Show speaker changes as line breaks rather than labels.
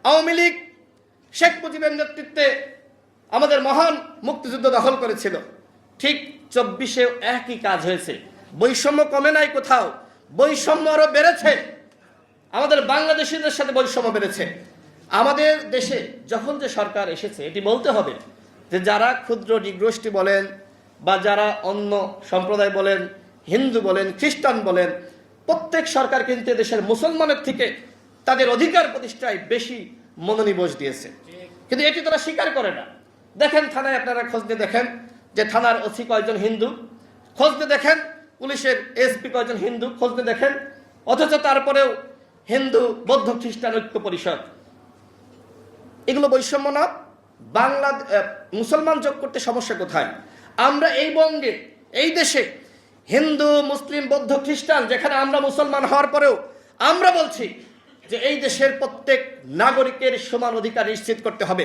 আওয়ামী লীগ শেখ মুজিবের নেতৃত্বে আমাদের মহান মুক্তিযুদ্ধ দখল করেছিল, ঠিক 24-এও একই কাজ হয়েছে। বৈষম্য কমে নাই কোথাও, বৈষম্য আরো বেড়েছে। আমাদের বাংলাদেশিদের সাথে বৈষম্য বেড়েছে। আমাদের দেশে যখন যে সরকার এসেছে, এটি বলতে হবে যে যারা ক্ষুদ্র নৃগোষ্ঠী বলেন বা যারা অন্য সম্প্রদায় বলেন, হিন্দু বলেন, খ্রিস্টান বলেন, প্রত্যেক সরকার কিন্তু দেশের মুসলমানের থেকে তাদের অধিকার প্রতিষ্ঠায় বেশি মনোনিবেশ দিয়েছে, কিন্তু এটি তারা স্বীকার করে না। দেখেন থানায়, আপনারা খোঁজ নিয়ে দেখেন যে থানার ওসি কয়জন হিন্দু, খোঁজ নিয়ে দেখেন পুলিশের এসপি কয়জন হিন্দু, খোঁজ নিয়ে দেখেন। অথচ তারপরেও হিন্দু বৌদ্ধ খ্রিস্টান ঐক্য পরিষদ, এগুলো বৈষম্য না? বাংলা মুসলমান যোগ করতে সমস্যা কোথায়? আমরা এই বঙ্গে, এই দেশে হিন্দু মুসলিম বৌদ্ধ খ্রিস্টান, যেখানে আমরা মুসলমান হওয়ার পরেও আমরা বলছি যে এই দেশের প্রত্যেক নাগরিকের সমান অধিকার নিশ্চিত করতে হবে।